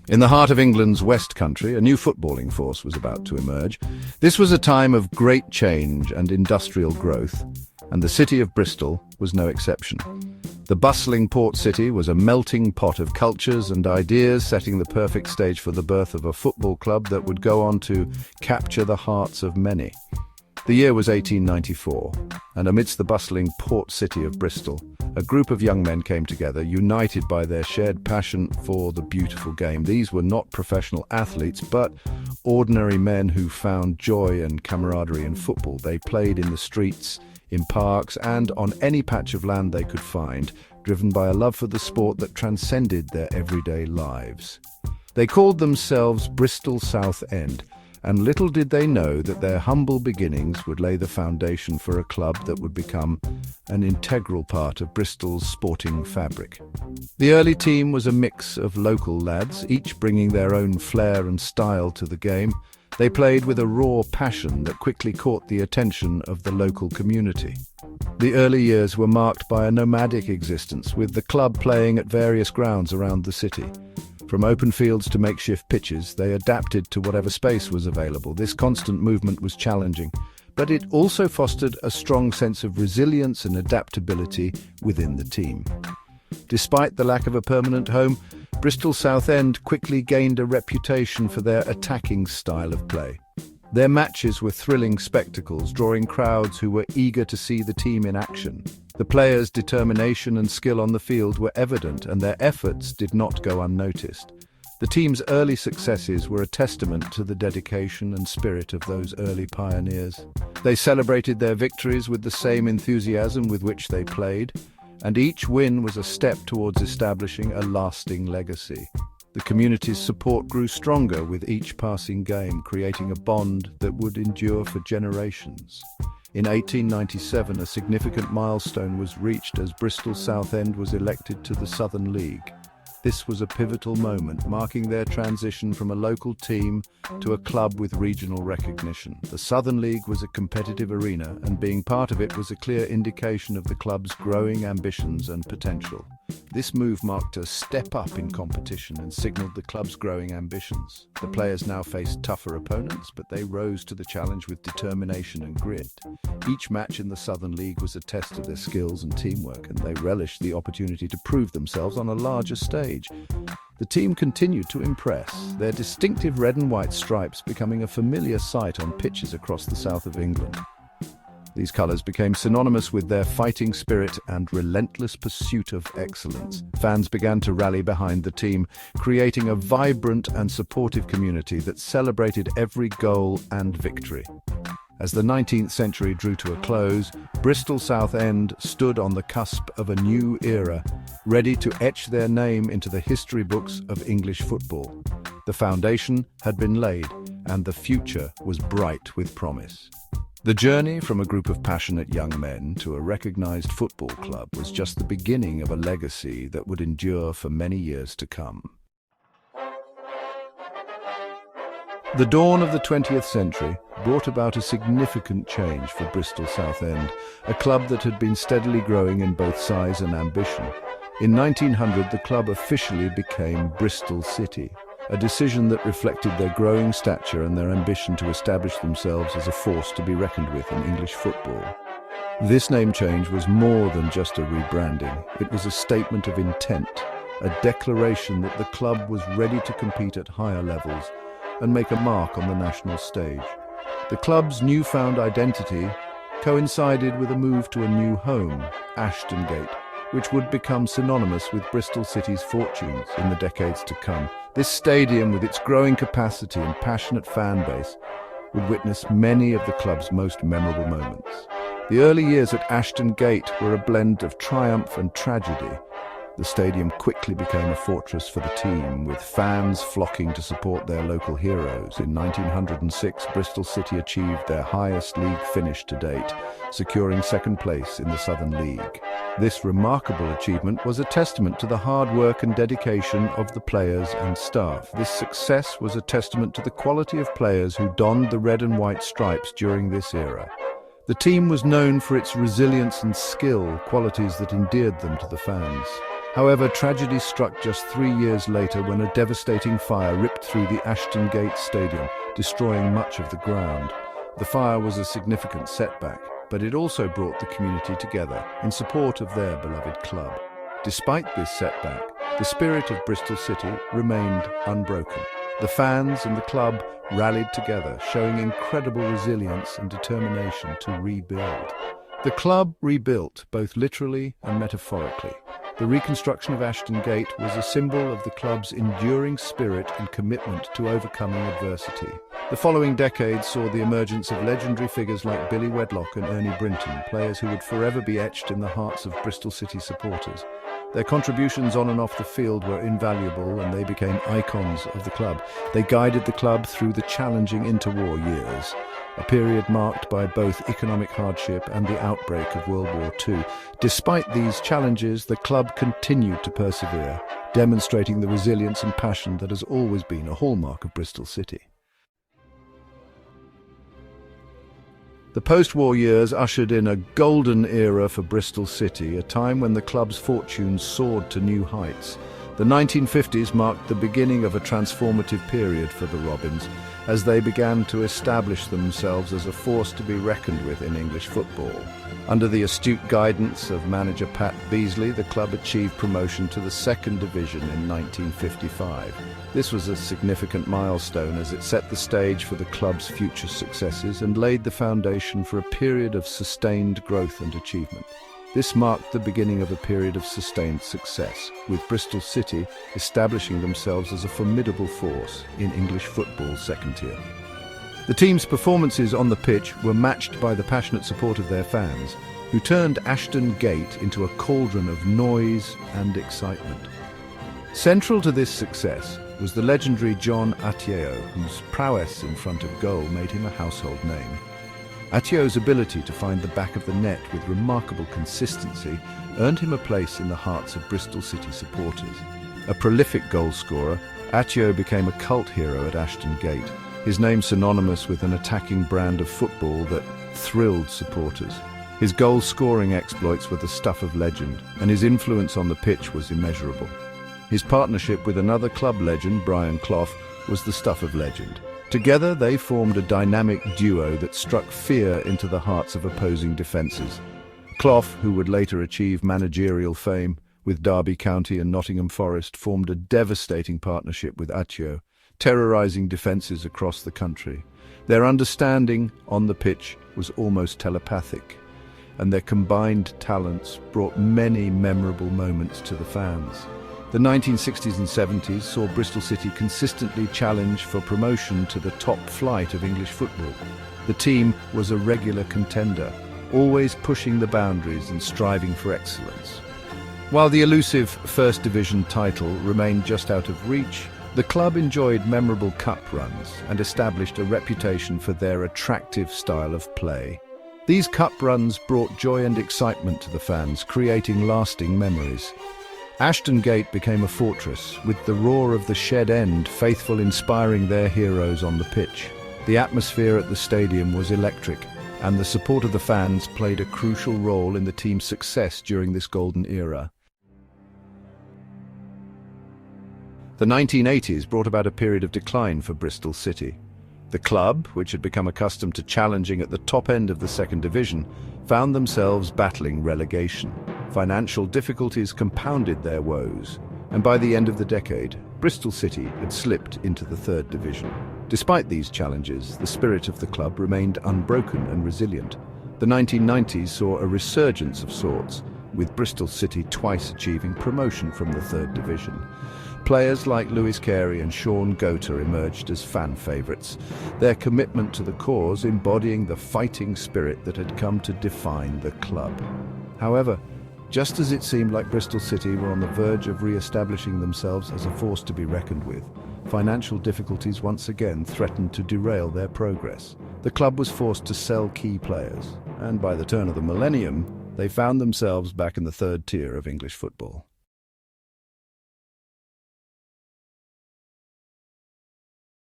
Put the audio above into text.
In the heart of England's West Country, a new footballing force was about to emerge. This was a time of great change and industrial growth, and the city of Bristol was no exception. The bustling port city was a melting pot of cultures and ideas, setting the perfect stage for the birth of a football club that would go on to capture the hearts of many. The year was 1894, and amidst the bustling port city of Bristol, a group of young men came together, united by their shared passion for the beautiful game. These were not professional athletes, but ordinary men who found joy and camaraderie in football. They played in the streets, in parks, and on any patch of land they could find, driven by a love for the sport that transcended their everyday lives. They called themselves Bristol South End, and little did they know that their humble beginnings would lay the foundation for a club that would become an integral part of Bristol's sporting fabric. The early team was a mix of local lads, each bringing their own flair and style to the game. They played with a raw passion that quickly caught the attention of the local community. The early years were marked by a nomadic existence, with the club playing at various grounds around the city. From open fields to makeshift pitches, they adapted to whatever space was available. This constant movement was challenging, but it also fostered a strong sense of resilience and adaptability within the team. Despite the lack of a permanent home, Bristol South End quickly gained a reputation for their attacking style of play. Their matches were thrilling spectacles, drawing crowds who were eager to see the team in action. The players' determination and skill on the field were evident, and their efforts did not go unnoticed. The team's early successes were a testament to the dedication and spirit of those early pioneers. They celebrated their victories with the same enthusiasm with which they played, and each win was a step towards establishing a lasting legacy. The community's support grew stronger with each passing game, creating a bond that would endure for generations. In 1897, a significant milestone was reached as Bristol South End was elected to the Southern League. This was a pivotal moment, marking their transition from a local team to a club with regional recognition. The Southern League was a competitive arena, and being part of it was a clear indication of the club's growing ambitions and potential. This move marked a step up in competition and signaled the club's growing ambitions. The players now faced tougher opponents, but they rose to the challenge with determination and grit. Each match in the Southern League was a test of their skills and teamwork, and they relished the opportunity to prove themselves on a larger stage. The team continued to impress, their distinctive red and white stripes becoming a familiar sight on pitches across the south of England. These colours became synonymous with their fighting spirit and relentless pursuit of excellence. Fans began to rally behind the team, creating a vibrant and supportive community that celebrated every goal and victory. As the 19th century drew to a close, Bristol South End stood on the cusp of a new era, ready to etch their name into the history books of English football. The foundation had been laid, and the future was bright with promise. The journey from a group of passionate young men to a recognized football club was just the beginning of a legacy that would endure for many years to come. The dawn of the 20th century brought about a significant change for Bristol South End, a club that had been steadily growing in both size and ambition. In 1900, the club officially became Bristol City, a decision that reflected their growing stature and their ambition to establish themselves as a force to be reckoned with in English football. This name change was more than just a rebranding. It was a statement of intent, a declaration that the club was ready to compete at higher levels and make a mark on the national stage. The club's newfound identity coincided with a move to a new home, Ashton Gate, which would become synonymous with Bristol City's fortunes in the decades to come. This stadium, with its growing capacity and passionate fan base, would witness many of the club's most memorable moments. The early years at Ashton Gate were a blend of triumph and tragedy. The stadium quickly became a fortress for the team, with fans flocking to support their local heroes. In 1906, Bristol City achieved their highest league finish to date, securing second place in the Southern League. This remarkable achievement was a testament to the hard work and dedication of the players and staff. This success was a testament to the quality of players who donned the red and white stripes during this era. The team was known for its resilience and skill, qualities that endeared them to the fans. However, tragedy struck just 3 years later when a devastating fire ripped through the Ashton Gate Stadium, destroying much of the ground. The fire was a significant setback, but it also brought the community together in support of their beloved club. Despite this setback, the spirit of Bristol City remained unbroken. The fans and the club rallied together, showing incredible resilience and determination to rebuild. The club rebuilt both literally and metaphorically. The reconstruction of Ashton Gate was a symbol of the club's enduring spirit and commitment to overcoming adversity. The following decades saw the emergence of legendary figures like Billy Wedlock and Ernie Brinton, players who would forever be etched in the hearts of Bristol City supporters. Their contributions on and off the field were invaluable, and they became icons of the club. They guided the club through the challenging interwar years, a period marked by both economic hardship and the outbreak of World War II. Despite these challenges, the club continued to persevere, demonstrating the resilience and passion that has always been a hallmark of Bristol City. The post-war years ushered in a golden era for Bristol City, a time when the club's fortunes soared to new heights. The 1950s marked the beginning of a transformative period for the Robins, as they began to establish themselves as a force to be reckoned with in English football. Under the astute guidance of manager Pat Beasley, the club achieved promotion to the second division in 1955. This was a significant milestone as it set the stage for the club's future successes and laid the foundation for a period of sustained growth and achievement. This marked the beginning of a period of sustained success, with Bristol City establishing themselves as a formidable force in English football's second tier. The team's performances on the pitch were matched by the passionate support of their fans, who turned Ashton Gate into a cauldron of noise and excitement. Central to this success was the legendary John Atyeo, whose prowess in front of goal made him a household name. Atyeo's ability to find the back of the net with remarkable consistency earned him a place in the hearts of Bristol City supporters. A prolific goal-scorer, Atyeo became a cult hero at Ashton Gate, his name synonymous with an attacking brand of football that thrilled supporters. His goal-scoring exploits were the stuff of legend, and his influence on the pitch was immeasurable. His partnership with another club legend, Brian Clough, was the stuff of legend. Together, they formed a dynamic duo that struck fear into the hearts of opposing defences. Clough, who would later achieve managerial fame with Derby County and Nottingham Forest, formed a devastating partnership with Atyeo, terrorising defences across the country. Their understanding on the pitch was almost telepathic, and their combined talents brought many memorable moments to the fans. The 1960s and 70s saw Bristol City consistently challenge for promotion to the top flight of English football. The team was a regular contender, always pushing the boundaries and striving for excellence. While the elusive First Division title remained just out of reach, the club enjoyed memorable cup runs and established a reputation for their attractive style of play. These cup runs brought joy and excitement to the fans, creating lasting memories. Ashton Gate became a fortress, with the roar of the shed end faithful inspiring their heroes on the pitch. The atmosphere at the stadium was electric, and the support of the fans played a crucial role in the team's success during this golden era. The 1980s brought about a period of decline for Bristol City. The club, which had become accustomed to challenging at the top end of the second division, found themselves battling relegation. Financial difficulties compounded their woes, and by the end of the decade, Bristol City had slipped into the third division. Despite these challenges, the spirit of the club remained unbroken and resilient. The 1990s saw a resurgence of sorts, with Bristol City twice achieving promotion from the third division. Players like Lewis Carey and Sean Goater emerged as fan favourites, their commitment to the cause embodying the fighting spirit that had come to define the club. However, just as it seemed like Bristol City were on the verge of re-establishing themselves as a force to be reckoned with, financial difficulties once again threatened to derail their progress. The club was forced to sell key players, and by the turn of the millennium, they found themselves back in the third tier of English football.